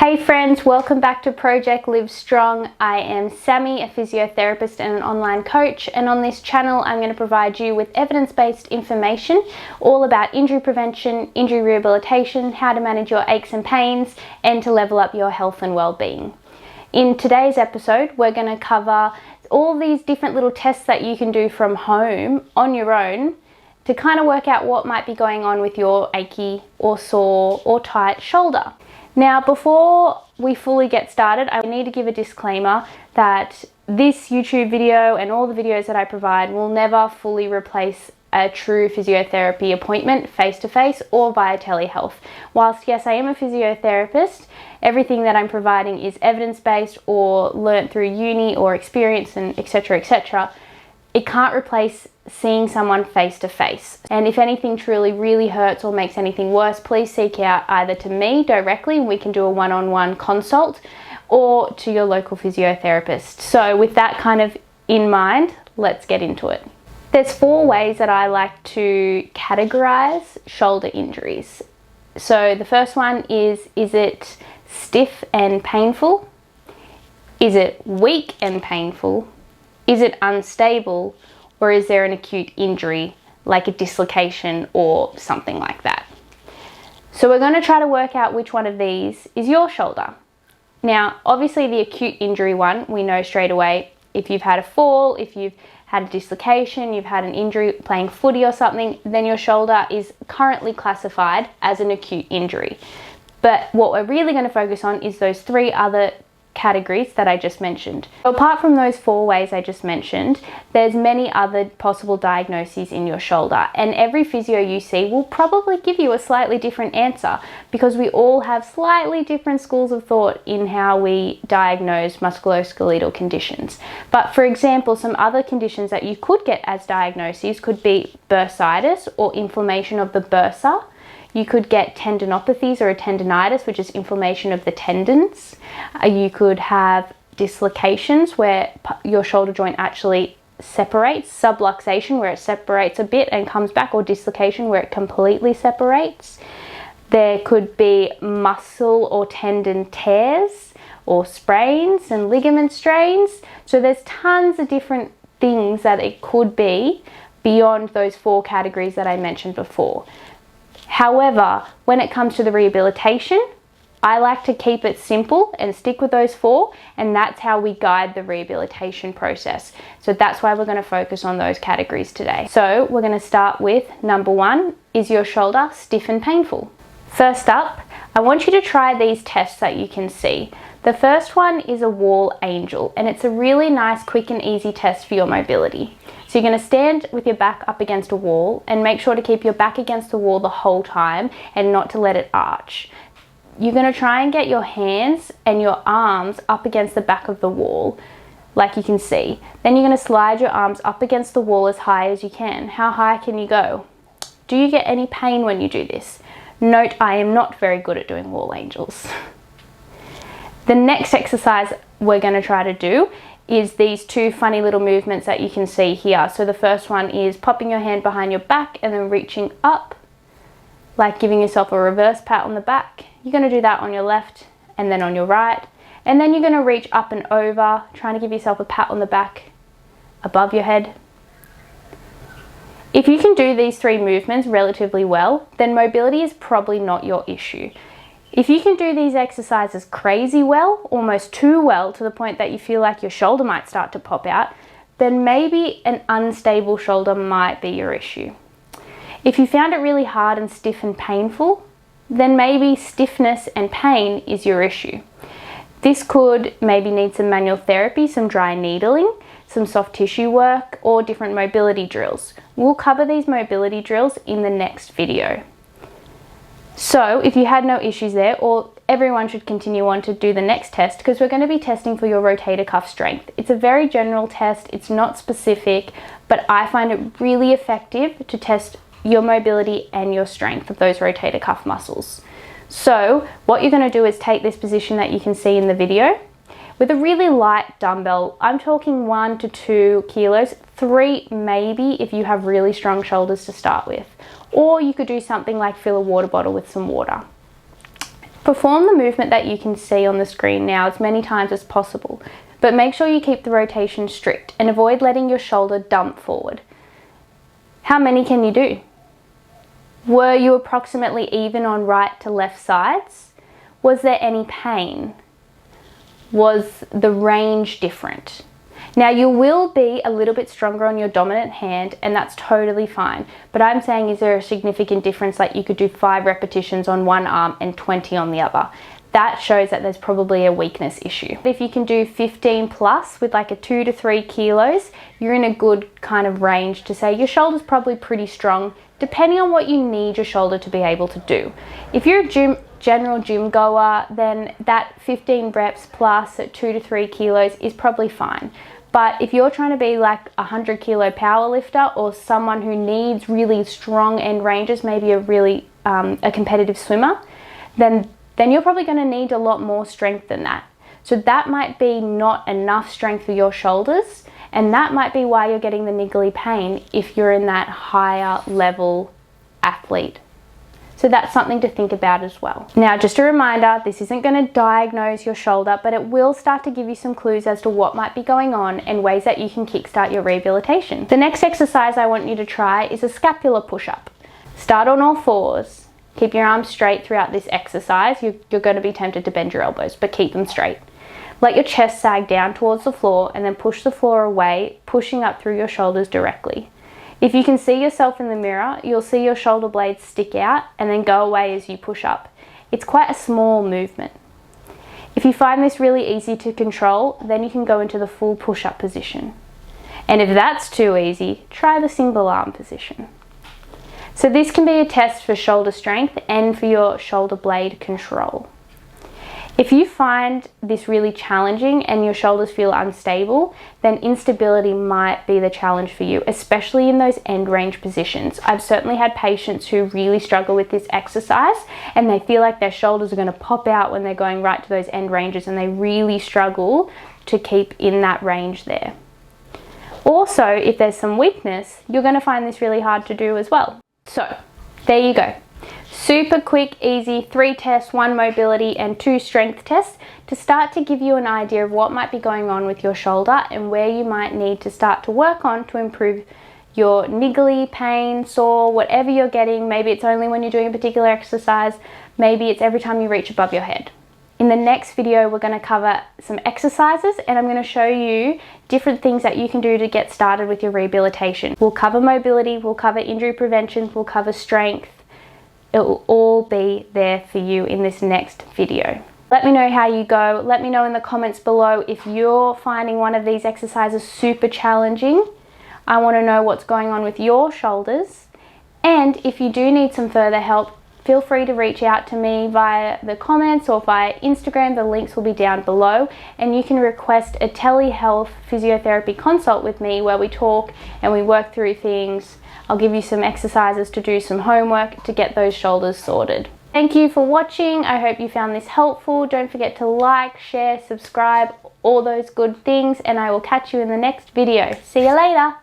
Hey friends, welcome back to Project Live Strong. I am Sammy, a physiotherapist and an online coach, and on this channel I'm going to provide you with evidence-based information all about injury prevention, injury rehabilitation, how to manage your aches and pains, and to level up your health and well-being. In today's episode, we're going to cover all these different little tests that you can do from home on your own to kind of work out what might be going on with your achy or sore or tight shoulder. Now, before we fully get started, I need to give a disclaimer that this YouTube video and all the videos that I provide will never fully replace a true physiotherapy appointment face-to-face or via telehealth. Whilst yes, I am a physiotherapist, everything that I'm providing is evidence-based or learnt through uni or experience and etc, etc. It can't replace seeing someone face to face. And if anything truly really hurts or makes anything worse, please seek out either to me directly and we can do a one-on-one consult, or to your local physiotherapist. So with that kind of in mind, let's get into it. There's 4 ways that I like to categorize shoulder injuries. So the first one is it stiff and painful? Is it weak and painful? Is it unstable? Or is there an acute injury like a dislocation or something like that? So we're going to try to work out which one of these is your shoulder. Now, obviously the acute injury one, we know straight away if you've had a fall, if you've had a dislocation, you've had an injury playing footy or something, then your shoulder is currently classified as an acute injury. But what we're really going to focus on is those 3 other categories that I just mentioned. So apart from those 4 ways I just mentioned, there's many other possible diagnoses in your shoulder, and every physio you see will probably give you a slightly different answer because we all have slightly different schools of thought in how we diagnose musculoskeletal conditions. But for example, some other conditions that you could get as diagnoses could be bursitis or inflammation of the bursa. You could get tendinopathies or a tendinitis, which is inflammation of the tendons. You could have dislocations where your shoulder joint actually separates, subluxation where it separates a bit and comes back, or dislocation where it completely separates. There could be muscle or tendon tears or sprains and ligament strains. So there's tons of different things that it could be beyond those 4 categories that I mentioned before. However, when it comes to the rehabilitation, I like to keep it simple and stick with those 4, and that's how we guide the rehabilitation process. So that's why we're going to focus on those categories today. So we're going to start with number 1, is your shoulder stiff and painful? First up, I want you to try these tests that you can see. The first one is a wall angel, and it's a really nice, quick and easy test for your mobility. So you're going to stand with your back up against a wall and make sure to keep your back against the wall the whole time and not to let it arch. You're going to try and get your hands and your arms up against the back of the wall, like you can see. Then you're going to slide your arms up against the wall as high as you can. How high can you go? Do you get any pain when you do this? Note, I am not very good at doing wall angels. The next exercise we're going to try to do is these 2 funny little movements that you can see here. So the first one is popping your hand behind your back and then reaching up, like giving yourself a reverse pat on the back. You're going to do that on your left and then on your right. And then you're going to reach up and over, trying to give yourself a pat on the back above your head. If you can do these 3 movements relatively well, then mobility is probably not your issue. If you can do these exercises crazy well, almost too well, to the point that you feel like your shoulder might start to pop out, then maybe an unstable shoulder might be your issue. If you found it really hard and stiff and painful, then maybe stiffness and pain is your issue. This could maybe need some manual therapy, some dry needling, some soft tissue work, or different mobility drills. We'll cover these mobility drills in the next video. So if you had no issues there, or everyone should continue on to do the next test, because we're going to be testing for your rotator cuff strength. It's a very general test, it's not specific, but I find it really effective to test your mobility and your strength of those rotator cuff muscles. So what you're going to do is take this position that you can see in the video with a really light dumbbell. I'm talking 1 to 2 kilos, 3 maybe if you have really strong shoulders to start with. Or you could do something like fill a water bottle with some water. Perform the movement that you can see on the screen now as many times as possible, but make sure you keep the rotation strict and avoid letting your shoulder dump forward. How many can you do? Were you approximately even on right to left sides? Was there any pain? Was the range different? Now you will be a little bit stronger on your dominant hand, and that's totally fine. But I'm saying, is there a significant difference, like you could do 5 repetitions on one arm and 20 on the other? That shows that there's probably a weakness issue. If you can do 15 plus with like a 2 to 3 kilos, you're in a good kind of range to say your shoulder's probably pretty strong, depending on what you need your shoulder to be able to do. If you're a general gym goer, then that 15 reps plus at 2 to 3 kilos is probably fine. But if you're trying to be like a 100 kilo power lifter, or someone who needs really strong end ranges, maybe a competitive swimmer, then you're probably going to need a lot more strength than that. So that might be not enough strength for your shoulders, and that might be why you're getting the niggly pain if you're in that higher level athlete. So that's something to think about as well. Now, just a reminder, this isn't going to diagnose your shoulder, but it will start to give you some clues as to what might be going on and ways that you can kickstart your rehabilitation. The next exercise I want you to try is a scapular push-up. Start on all fours. Keep your arms straight throughout this exercise. You're going to be tempted to bend your elbows, but keep them straight. Let your chest sag down towards the floor and then push the floor away, pushing up through your shoulders directly. If you can see yourself in the mirror, you'll see your shoulder blades stick out and then go away as you push up. It's quite a small movement. If you find this really easy to control, then you can go into the full push-up position. And if that's too easy, try the single arm position. So this can be a test for shoulder strength and for your shoulder blade control. If you find this really challenging and your shoulders feel unstable, then instability might be the challenge for you, especially in those end range positions. I've certainly had patients who really struggle with this exercise and they feel like their shoulders are going to pop out when they're going right to those end ranges, and they really struggle to keep in that range there. Also, if there's some weakness, you're going to find this really hard to do as well. So there you go. Super quick, easy 3 tests, 1 mobility and 2 strength tests to start to give you an idea of what might be going on with your shoulder and where you might need to start to work on to improve your niggly, pain, sore, whatever you're getting. Maybe it's only when you're doing a particular exercise, maybe it's every time you reach above your head. In the next video, we're going to cover some exercises and I'm going to show you different things that you can do to get started with your rehabilitation. We'll cover mobility, we'll cover injury prevention, we'll cover strength. It will all be there for you in this next video. Let me know how you go. Let me know in the comments below if you're finding one of these exercises super challenging. I want to know what's going on with your shoulders. And if you do need some further help, feel free to reach out to me via the comments or via Instagram. The links will be down below, and you can request a telehealth physiotherapy consult with me where we talk and we work through things. I'll give you some exercises to do, some homework to get those shoulders sorted. Thank you for watching. I hope you found this helpful. Don't forget to like, share, subscribe, all those good things, and I will catch you in the next video. See you later.